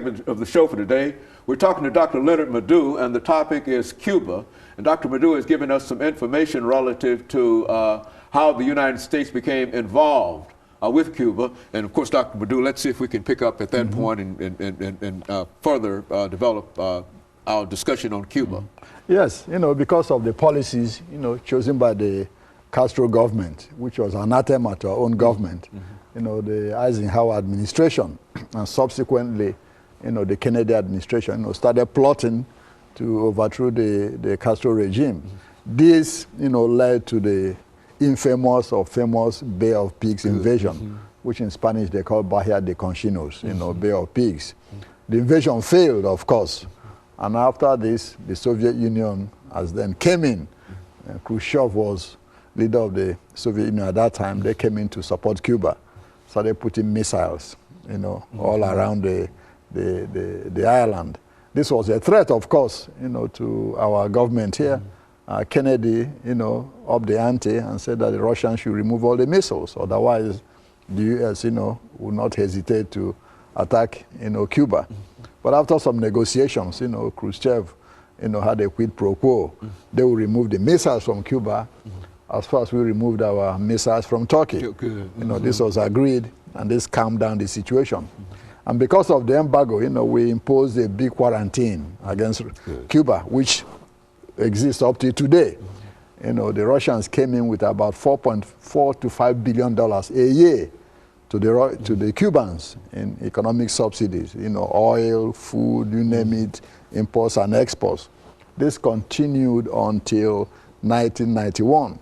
Of the show for today. We're talking to Dr. LMadu2, and the topic is Cuba. And Dr. LMadu2 has given us some information relative to how the United States became involved with Cuba. And of course, Dr. LMadu2, let's see if we can pick up at that point and further develop our discussion on Cuba. Yes, because of the policies, chosen by the Castro government, which was anathema to our own government, the Eisenhower administration, and subsequently, the Kennedy administration, started plotting to overthrow the Castro regime. This, led to the infamous or famous Bay of Pigs invasion, which in Spanish they call Bahia de Conchinos, Bay of Pigs. The invasion failed, of course, and after this, the Soviet Union as then came in. Khrushchev was leader of the Soviet Union at that time. They came in to support Cuba. Started putting missiles, all around the island. This was a threat, of course, to our government here. Kennedy, upped the ante and said that the Russians should remove all the missiles. Otherwise, the U.S., would not hesitate to attack, Cuba. But after some negotiations, Khrushchev, had a quid pro quo. They will remove the missiles from Cuba as far as we removed our missiles from Turkey. This was agreed, and this calmed down the situation. And because of the embargo, we imposed a big quarantine against Cuba, which exists up to today. The Russians came in with about $4.4 to $5 billion a year to the Cubans in economic subsidies, oil, food, you name it, imports and exports. This continued until 1991,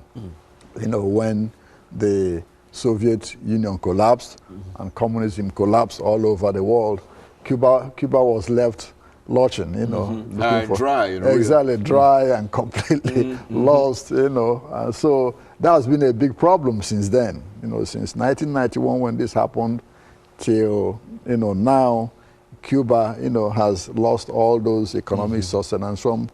when the Soviet Union collapsed and communism collapsed all over the world. Cuba was left lurching, high and dry. Exactly, dry and completely lost, And so that has been a big problem since then, since 1991 when this happened till, now Cuba, has lost all those economic sustenance from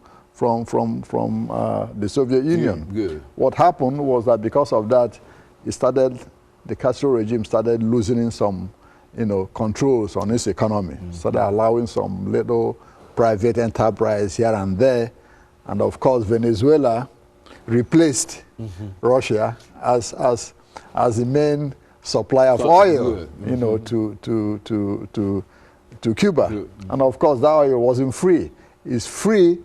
the Soviet Union. What happened was that because of that, the Castro regime started loosening some, controls on its economy, started allowing some little private enterprise here and there. And of course, Venezuela replaced Russia as the main supplier of oil, to Cuba. And of course, that oil wasn't free. It's free,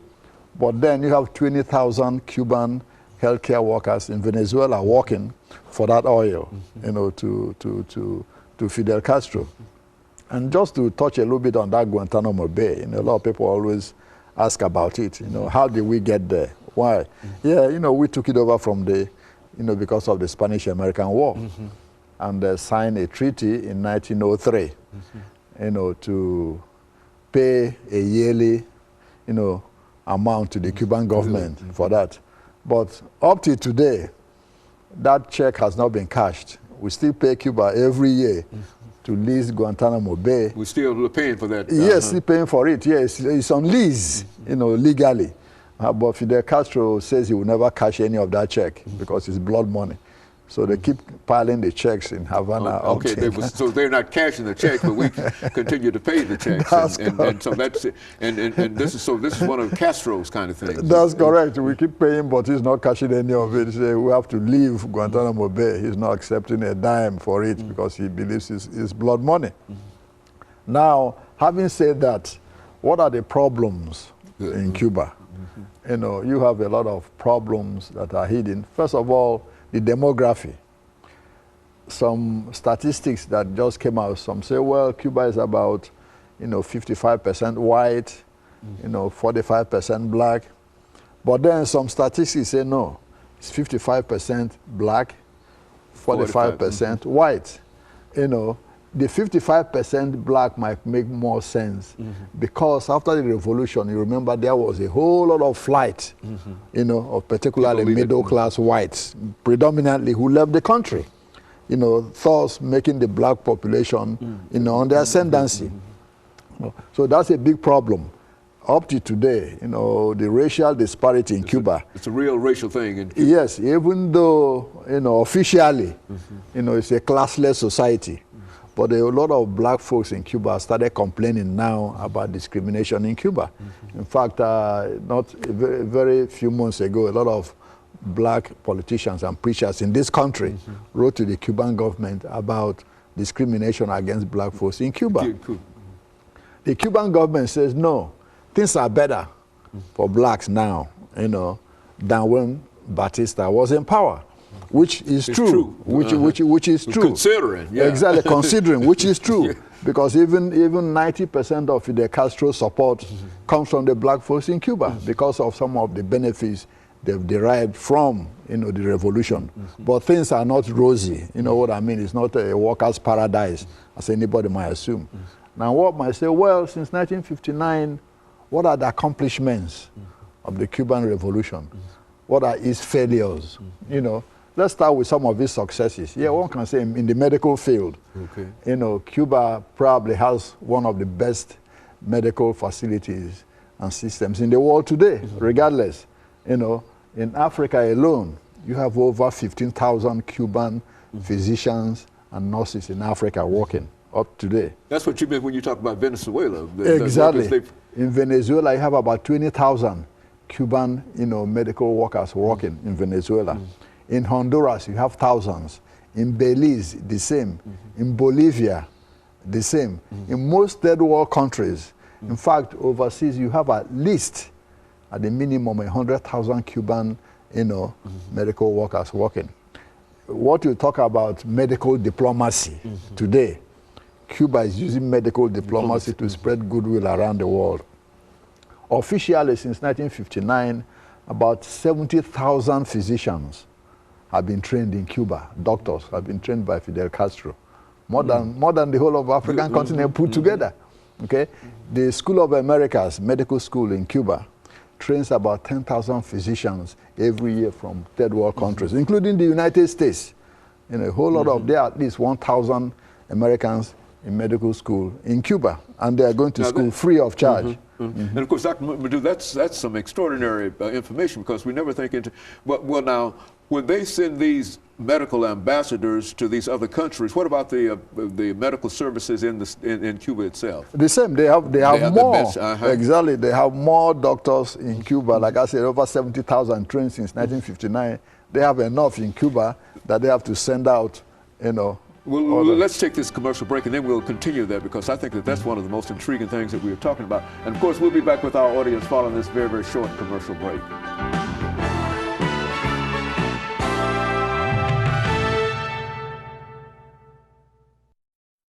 but then you have 20,000 Cuban healthcare workers in Venezuela working for that oil, to Fidel Castro. And just to touch a little bit on that Guantanamo Bay, a lot of people always ask about it. How did we get there? Why? Yeah, we took it over from because of the Spanish-American War, and signed a treaty in 1903, to pay a yearly, amount to the Cuban government for that. But up to today, that check has not been cashed. We still pay Cuba every year to lease Guantanamo Bay. We're still paying for that? Yes, still paying for it. Yes, it's on lease, legally. But Fidel Castro says he will never cash any of that check because it's blood money. So they keep piling the checks in Havana. So they're not cashing the checks, but we continue to pay the checks. And so that's it. And this is one of Castro's kind of things. That's correct. We keep paying, but he's not cashing any of it. We have to leave Guantanamo Bay. He's not accepting a dime for it because he believes it's blood money. Now, having said that, what are the problems in Cuba? You have a lot of problems that are hidden. First of all, the demography. Some statistics that just came out, some say, well, Cuba is about, 55% white, 45% black. But then some statistics say, no, it's 55% black, 45% white. The 55% black might make more sense because after the revolution, you remember there was a whole lot of flight, of particularly middle-class whites, predominantly who left the country, thus making the black population, on the ascendancy. So that's a big problem. Up to today, the racial disparity in Cuba. It's a real racial thing in Cuba. Yes, even though, officially, it's a classless society. But a lot of black folks in Cuba started complaining now about discrimination in Cuba. In fact, not a very few months ago, a lot of black politicians and preachers in this country wrote to the Cuban government about discrimination against black folks in Cuba. The Cuban government says, no, things are better for blacks now, you know, than when Batista was in power, which is true. Which is true. Considering, yeah. Exactly, considering, which is true. Because even 90% of Fidel Castro's support comes from the black folks in Cuba because of some of the benefits they've derived from, you know, the revolution. But things are not rosy. You know what I mean? It's not a worker's paradise, as anybody might assume. Now, what might say, well, since 1959, what are the accomplishments of the Cuban Revolution? What are its failures? You know, let's start with some of its successes. Yeah, one can say in the medical field, you know, Cuba probably has one of the best medical facilities and systems in the world today, regardless. You know, in Africa alone, you have over 15,000 Cuban physicians and nurses in Africa working up today. That's what you meant when you talk about Venezuela. Exactly. In Venezuela, you have about 20,000 Cuban, you know, medical workers working in Venezuela. In Honduras, you have thousands. In Belize, the same. In Bolivia, the same. In most third world countries, in fact, overseas, you have at least, at the minimum, 100,000 Cuban, you know, medical workers working. What you talk about medical diplomacy today, Cuba is using medical diplomacy to spread goodwill around the world. Officially, since 1959, about 70,000 physicians have been trained in Cuba. Doctors have been trained by Fidel Castro. More than the whole of African continent put together. Okay? The School of Americas medical school in Cuba trains about 10,000 physicians every year from third world countries, including the United States. You know, a whole lot of, there are at least 1,000 Americans in medical school in Cuba, and they are going to school free of charge. And of course, Dr. LMadu, that's some extraordinary information, because we never think into, well now, when they send these medical ambassadors to these other countries, what about the medical services in Cuba itself? The same. They have more. Exactly. They have more doctors in Cuba. Like I said, over 70,000 trained since 1959. They have enough in Cuba that they have to send out, you know. Well, let's take this commercial break, and then we'll continue that, because I think that that's one of the most intriguing things that we were talking about. And of course, we'll be back with our audience following this very, very short commercial break.